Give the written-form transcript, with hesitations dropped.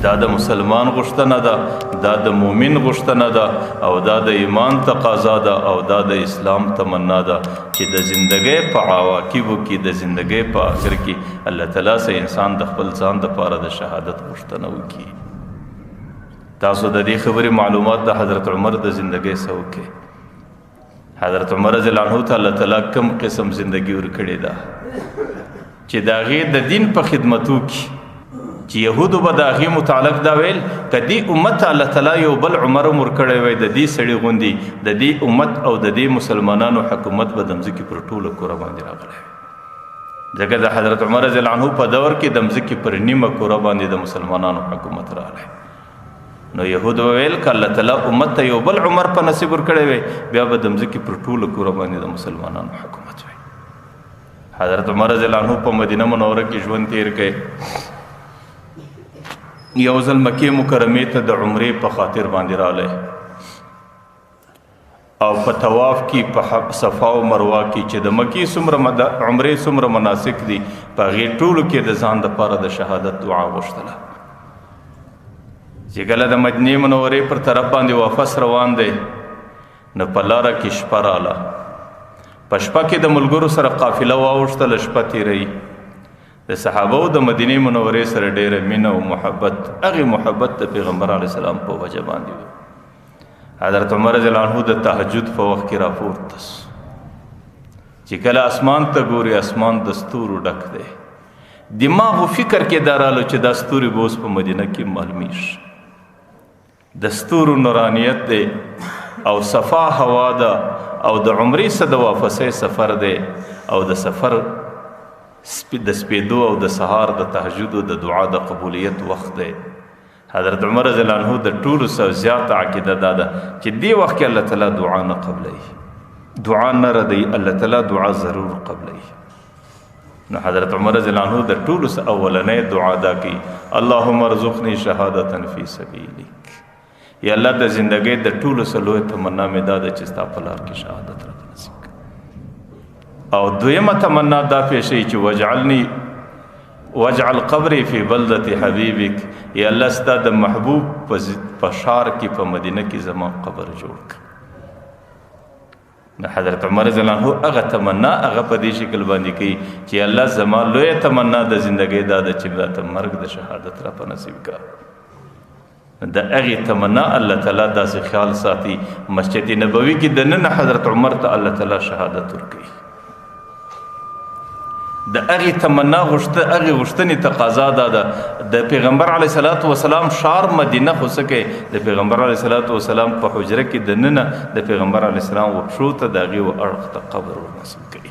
دا د مسلمان غوښتنه ده، دا د مؤمن غوښتنه ده، او دا د ایمان تقاضا ده، او دا د اسلام تمنا ده چې د زندګۍ په عواقبو کې، د زندګۍ په آخر کې الله تعالی سه انسان د خپل ځان دپاره د شهادت غوښتنه وکړي. تاسو د دې خبرې معلومات د حضرت عمر د زندګۍ څه وکړي. حضرت عمر رضی الله عنه ته الله تعالی کوم قسم زندگی ورکړې ده چې د هغې د دین په خدمتو کې چې یهودو به د هغې متعلق دا ویل که دې امت ته الله تعالی یو بل عمر هم ورکړی وی د دې سړي غوندې د دې امت او د دې مسلمانانو حکومت به د مځکې پر ټوله کوره باندې راغلی وی. ځکه د حضرت عمر رضی الله عنه په دور کې د مځکې پر نیمه کوره باندې د مسلمانانو حکومت راغلی. نو یهود به ویل که الله تعالی امت ته یو بل عمر په نصیب ورکړی وی بیا به د مځکې پر ټوله کوره باندې د مسلمانانو حکومت وی. حضرت عمر رضی الله عنه په مدینه منوره کې ژوند تیر کړی. یو ځل مکې مکرمې ته د عمرې په خاطر باندې رالی او په طواف کې په صفا او مروه کې چې د مکې څومره عمرې څومره مناسک دي په هغې ټولو کې د ځان دپاره د شهادت دعا غوښتله. چې کله د مدینې منورې پر طرف باندې واپس روان دی نو په لاره کې شپه راله. په شپه کې د ملګرو سره قافله واوښتله، شپه تېروي. د صحابو د مدینې منورې سره ډېره مینه او محبت، هغې محبت د پیغمبر علیه السلام په وجه باندې وي. حضرت عمر رضی الله عنه د تهجد په وخت کې راپورته سو چې کله اسمان ته ګوري اسمان د ستورو ډک دی. دماغ و فکر کې دا رالو چې دا ستوري به اوس په مدینه کې معلومیږي. د ستورو نورانیت دی او صفا هوا ده او د عمرې څه د واپسۍ سفر دی او د سفر د سپیدو او د سهار د تهجد او د دعا د قبولیت وخت دی. حضرت عمر رضی الله عنه د ټولو څخه زیاته عقیده دا ده چې دې وخت کې الله تعالی دعا نه قبلوي، دعا نه ردوي، الله تعالی دعا ضرور قبلوي. نو حضرت عمر رضی الله عنه د ټولو څخه اولنۍ دعا دا کوي اللهم ارزقني شهادة فی سبیلک. یا الله د زندګۍ د ټولو څخه لوی تمنا مې دا ده چې ستا په لار کې شهادت راته نصیب کړه. او دویمه تمنا دا پیښی چې واجعل قبری فی بلدة حبیبک. یا الله ستا د محبوب په ښار کې په مدینه کې زما قبر جوړ کړه. د حضرت عمر رضی الله عنه هغه تمنا هغه په دې شکل باندې کوي چې الله زما لویه تمنا د زندګۍ دا ده چې راته مرګ د شهادت را په نصیب کړه. د هغې تمنا الله تعالی داسې خیال ساتي مسجد نبوي کې دننه حضرت عمر ته الله تعالی شهادت ورکوي. د هغې تمنا هغې غوښتنې تقاضا دا ده د پیغمبر علیه صلات وسلام ښار مدینه خو څه کوي د پیغمبر علیه صلات وسلام په حجره کې دننه د پیغمبر علیه السلام وپښو ته د هغې و اړخ ته قبر ورنصیب کوي.